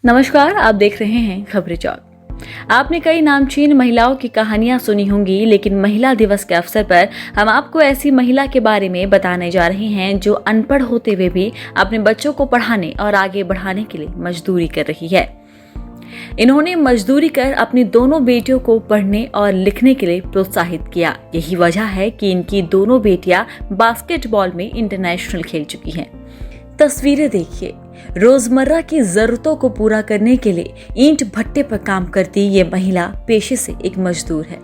नमस्कार, आप देख रहे हैं खबरें चौक। आपने कई नामचीन महिलाओं की कहानियां सुनी होंगी, लेकिन महिला दिवस के अवसर पर हम आपको ऐसी महिला के बारे में बताने जा रहे हैं जो अनपढ़ होते हुए भी अपने बच्चों को पढ़ाने और आगे बढ़ाने के लिए मजदूरी कर रही है। इन्होंने मजदूरी कर अपनी दोनों बेटियों को पढ़ने और लिखने के लिए प्रोत्साहित किया। यही वजह है कि इनकी दोनों बेटियां बास्केटबॉल में इंटरनेशनल खेल चुकी हैं। तस्वीरें देखिए। रोजमर्रा की जरूरतों को पूरा करने के लिए ईंट भट्टे पर काम करती ये महिला पेशे से एक मजदूर है।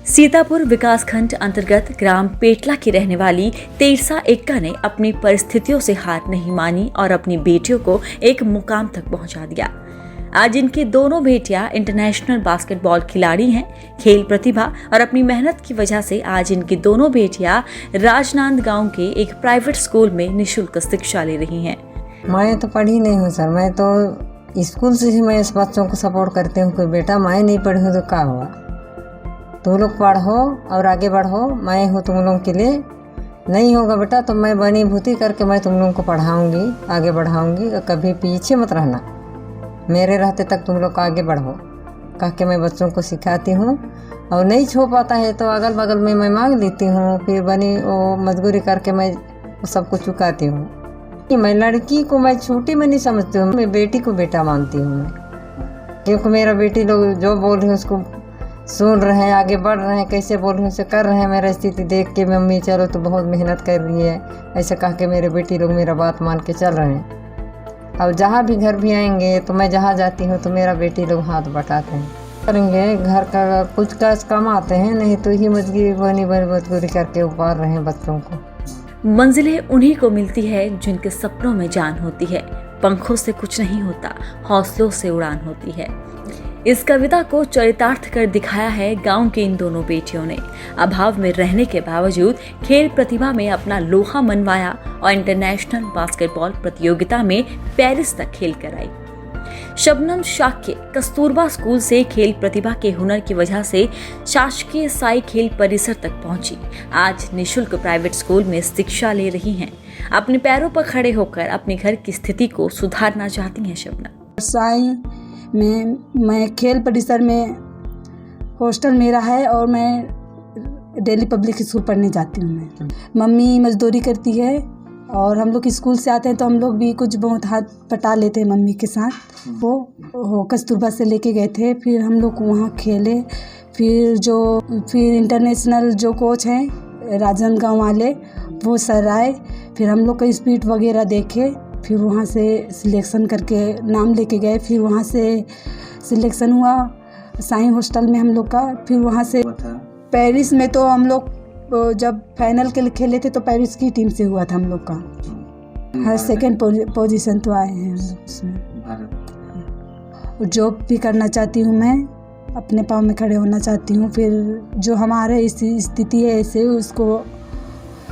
सीतापुर विकासखंड अंतर्गत ग्राम पेटला की रहने वाली तेरसा एक्का ने अपनी परिस्थितियों से हार नहीं मानी और अपनी बेटियों को एक मुकाम तक पहुंचा दिया। आज इनकी दोनों बेटियां इंटरनेशनल बास्केटबॉल खिलाड़ी हैं। खेल प्रतिभा और अपनी मेहनत की वजह से आज इनकी दोनों बेटियां राजनांद गांव के एक प्राइवेट स्कूल में निःशुल्क शिक्षा ले रही हैं। मैं तो पढ़ी नहीं हूँ सर, मैं तो स्कूल से ही मैं इस बच्चों को सपोर्ट करती हूँ कि बेटा मैं नहीं पढ़ी हूँ तो क्या हुआ, तुम लोग पढ़ो और आगे बढ़ो, मैं हूँ तुम लोगों के लिए। नहीं होगा बेटा तो मैं बनी भूती करके मैं तुम लोगों को पढ़ाऊँगी, आगे बढ़ाऊँगी, और कभी पीछे मत रहना, मेरे रहते तक तुम लोग आगे बढ़ो कह के मैं बच्चों को सिखाती हूँ। और नहीं छो पाता है तो अगल बगल में मैं मांग लेती हूँ, फिर बनी वो मजदूरी करके मैं सबको चुकाती हूँ। मैं लड़की को मैं छोटी में नहीं समझती हूँ, मैं बेटी को बेटा मानती हूँ मैं, क्योंकि मेरा बेटी लोग जो बोल रहे हैं उसको सुन रहे हैं, आगे बढ़ रहे हैं, कैसे बोल रहे हैं उसे कर रहे हैं। मेरा स्थिति देख के मम्मी चलो तो बहुत मेहनत कर रही है, ऐसा कह के मेरे बेटी लोग मेरा बात मान के चल रहे हैं। अब जहाँ भी घर भी आएंगे तो मैं जहाँ जाती हूँ तो मेरा बेटी लोग हाथ बटाते हैं, करेंगे घर का कुछ काज कमाते हैं, नहीं तो ही मजदूरी करके उपार रहे हैं बच्चों को। मंजिलें उन्हीं को मिलती है जिनके सपनों में जान होती है। पंखों से कुछ नहीं होता, हौसलों से उड़ान होती है। इस कविता को चरितार्थ कर दिखाया है गांव की इन दोनों बेटियों ने। अभाव में रहने के बावजूद खेल प्रतिभा में अपना लोहा मनवाया और इंटरनेशनल बास्केटबॉल प्रतियोगिता में पेरिस तक खेल कर आई। शबनम शाक्य कस्तूरबा स्कूल से खेल प्रतिभा के हुनर की वजह से शासकीय साई खेल परिसर तक पहुंची। आज निःशुल्क प्राइवेट स्कूल में शिक्षा ले रही हैं। अपने पैरों पर खड़े होकर अपने घर की स्थिति को सुधारना चाहती हैं शबनम। साई में मैं खेल परिसर में हॉस्टल मेरा है और मैं दिल्ली पब्लिक स्कूल पढ़ने जाती हूँ। मैं मम्मी मजदूरी करती है और हम लोग स्कूल से आते हैं तो हम लोग भी कुछ बहुत हाथ पटा लेते हैं मम्मी के साथ। वो कस्तूरबा से लेके गए थे, फिर हम लोग वहाँ खेले, फिर इंटरनेशनल जो कोच हैं राजनांदगांव वाले वो सर आए, फिर हम लोग का स्पीड वगैरह देखे, फिर वहाँ से सिलेक्शन करके नाम लेके गए, फिर वहाँ से सिलेक्शन हुआ साई हॉस्टल में हम लोग का। फिर वहाँ से पेरिस में तो हम लोग जब फाइनल के लिए खेले थे तो पेरिस की टीम से हुआ था हम लोग का। हर सेकंड पोजीशन तो आए हैं हम लोग उसमें। जॉब भी करना चाहती हूँ मैं, अपने पाँव में खड़े होना चाहती हूँ, फिर जो हमारे इस स्थिति है ऐसे उसको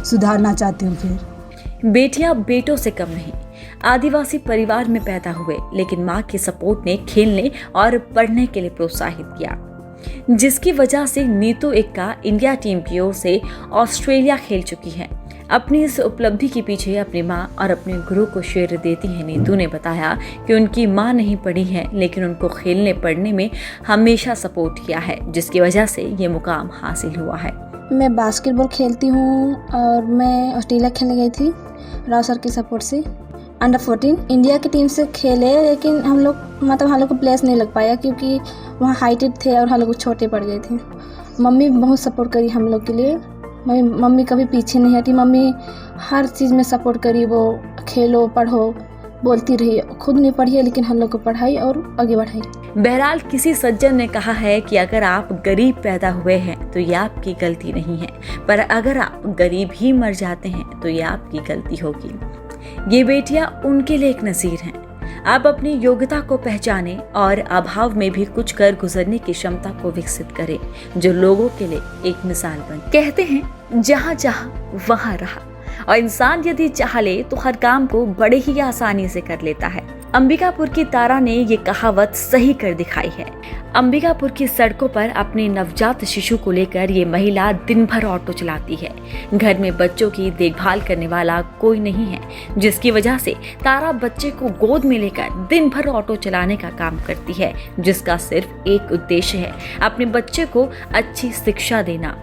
सुधारना चाहती हूँ। फिर बेटियां बेटों से कम नहीं। आदिवासी परिवार में पैदा हुए, लेकिन मां के सपोर्ट ने खेलने और पढ़ने के लिए प्रोत्साहित किया, जिसकी वजह से नीतू एक्का इंडिया टीम की ओर से ऑस्ट्रेलिया खेल चुकी है। अपनी इस उपलब्धि के पीछे अपनी मां और अपने गुरु को श्रेय देती है। नीतू ने बताया कि उनकी मां नहीं पढ़ी है, लेकिन उनको खेलने पढ़ने में हमेशा सपोर्ट किया है, जिसकी वजह से ये मुकाम हासिल हुआ है। मैं बास्केटबॉल खेलती हूँ और मैं ऑस्ट्रेलिया खेलने गई थी राव सर के सपोर्ट से। अंडर 14 इंडिया की टीम से खेले, लेकिन हम लोग को प्लेस नहीं लग पाया क्योंकि वहाँ हाइटेड थे और हम लोग छोटे पड़ गए थे। मम्मी बहुत सपोर्ट करी हम लोग के लिए, मम्मी कभी पीछे नहीं हटी, मम्मी हर चीज़ में सपोर्ट करी। वो खेलो पढ़ो बोलती रही, खुद नहीं पढ़ी लेकिन हम लोग को पढ़ाई और आगे बढ़ाई। बहरहाल किसी सज्जन ने कहा है कि अगर आप गरीब पैदा हुए हैं तो ये आपकी गलती नहीं है, पर अगर आप गरीब ही मर जाते हैं तो ये आपकी गलती होगी। ये बेटियां उनके लिए एक नज़ीर हैं। आप अपनी योग्यता को पहचानें और अभाव में भी कुछ कर गुजरने की क्षमता को विकसित करें, जो लोगों के लिए एक मिसाल बने। कहते हैं जहाँ चाहा वहाँ रहा, और इंसान यदि चाह ले तो हर काम को बड़े ही आसानी से कर लेता है। अंबिकापुर की तारा ने ये कहावत सही कर दिखाई है। अंबिकापुर की सड़कों पर अपने नवजात शिशु को लेकर ये महिला दिन भर ऑटो चलाती है। घर में बच्चों की देखभाल करने वाला कोई नहीं है, जिसकी वजह से तारा बच्चे को गोद में लेकर दिन भर ऑटो चलाने का काम करती है, जिसका सिर्फ एक उद्देश्य है, अपने बच्चे को अच्छी शिक्षा देना।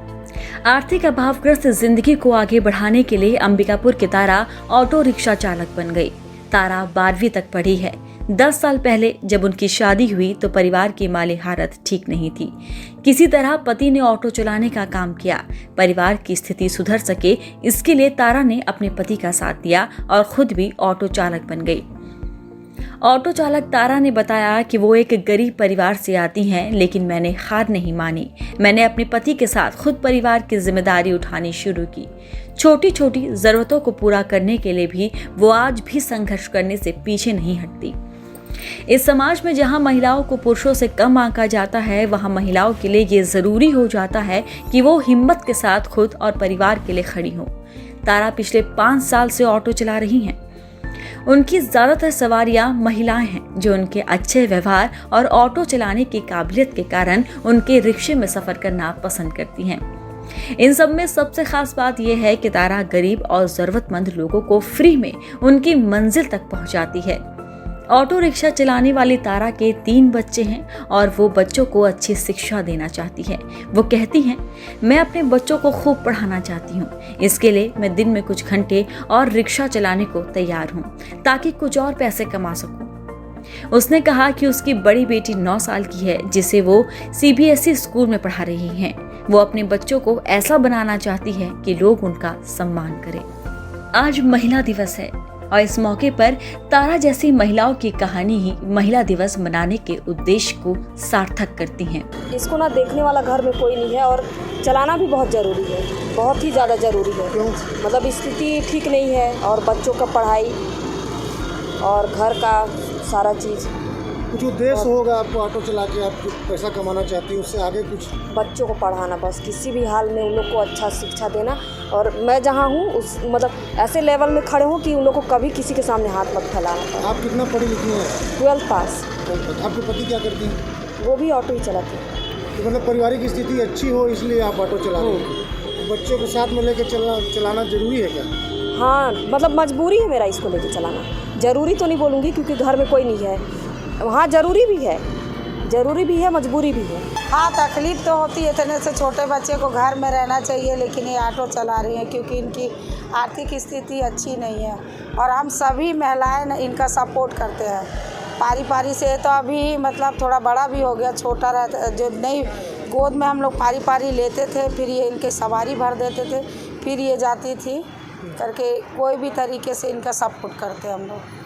आर्थिक अभावग्रस्त जिंदगी को आगे बढ़ाने के लिए अंबिकापुर की तारा ऑटो रिक्शा चालक बन गई। तारा 12वीं तक पढ़ी है। 10 साल पहले जब उनकी शादी हुई तो परिवार की माली हालत ठीक नहीं थी। किसी तरह पति ने ऑटो चलाने का काम किया। परिवार की स्थिति सुधर सके इसके लिए तारा ने अपने पति का साथ दिया और खुद भी ऑटो चालक बन गई। ऑटो चालक तारा ने बताया कि वो एक गरीब परिवार से आती हैं, लेकिन मैंने हार नहीं मानी। मैंने अपने पति के साथ खुद परिवार की जिम्मेदारी उठानी शुरू की। छोटी छोटी जरूरतों को पूरा करने के लिए भी वो आज भी संघर्ष करने से पीछे नहीं हटती। इस समाज में जहां महिलाओं को पुरुषों से कम आंका जाता है, वहां महिलाओं के लिए ये जरूरी हो जाता है कि वो हिम्मत के साथ खुद और परिवार के लिए खड़ी हो। तारा पिछले 5 साल से ऑटो चला रही हैं। उनकी ज्यादातर सवारियां महिलाएं हैं, जो उनके अच्छे व्यवहार और ऑटो चलाने की काबिलियत के कारण उनके रिक्शे में सफर करना पसंद करती हैं। इन सब में सबसे खास बात यह है कि तारा गरीब और जरूरतमंद लोगों को फ्री में उनकी मंजिल तक पहुंचाती है। ऑटो रिक्शा चलाने वाली तारा के 3 बच्चे हैं और वो बच्चों को अच्छी शिक्षा देना चाहती है। वो कहती हैं, मैं अपने बच्चों को खूब पढ़ाना चाहती हूँ। इसके लिए मैं दिन में कुछ घंटे और रिक्शा चलाने को तैयार हूँ, ताकि कुछ और पैसे कमा सकूँ। उसने कहा कि उसकी बड़ी बेटी 9 साल की है, जिसे वो CBSE स्कूल में पढ़ा रही हैं। वो अपने बच्चों को ऐसा बनाना चाहती है कि लोग उनका सम्मान करें। आज महिला दिवस है और इस मौके पर तारा जैसी महिलाओं की कहानी ही महिला दिवस मनाने के उद्देश्य को सार्थक करती हैं। इसको ना देखने वाला घर में कोई नहीं है और चलाना भी बहुत ज़रूरी है, बहुत ही ज़्यादा ज़रूरी है। मतलब स्थिति ठीक नहीं है और बच्चों का पढ़ाई और घर का सारा चीज़। कुछ उद्देश्य होगा आपको ऑटो चला के आप पैसा कमाना चाहती हैं, उससे आगे कुछ? बच्चों को पढ़ाना, बस किसी भी हाल में उन लोग को अच्छा शिक्षा देना। और मैं जहाँ हूँ उस मतलब ऐसे लेवल में खड़े हूँ कि उन लोग को कभी किसी के सामने हाथ मत फैलाना पड़े। आप कितना पढ़ी लिखी हैं? 12th पास। आपके पति क्या करती हैं? वो भी ऑटो ही चलाते हैं। तो मतलब पारिवारिक स्थिति अच्छी हो इसलिए आप ऑटो चला रहे हैं। तो बच्चों को साथ में लेकर चलाना जरूरी है क्या? हाँ, मतलब मजबूरी है मेरा इसको लेके चलाना। ज़रूरी तो नहीं बोलूँगी क्योंकि घर में कोई नहीं है। हाँ, ज़रूरी भी है, मजबूरी भी है। हाँ, तकलीफ तो होती है। इतने से छोटे बच्चे को घर में रहना चाहिए, लेकिन ये ऑटो चला रही हैं क्योंकि इनकी आर्थिक स्थिति अच्छी नहीं है और हम सभी महिलाएं इनका सपोर्ट करते हैं। पारी से तो अभी मतलब थोड़ा बड़ा भी हो गया, छोटा रहता जो नहीं, गोद में हम लोग पारी लेते थे, फिर ये इनके सवारी भर देते थे, फिर ये जाती थी करके। कोई भी तरीके से इनका सपोर्ट करते हैं हम लोग।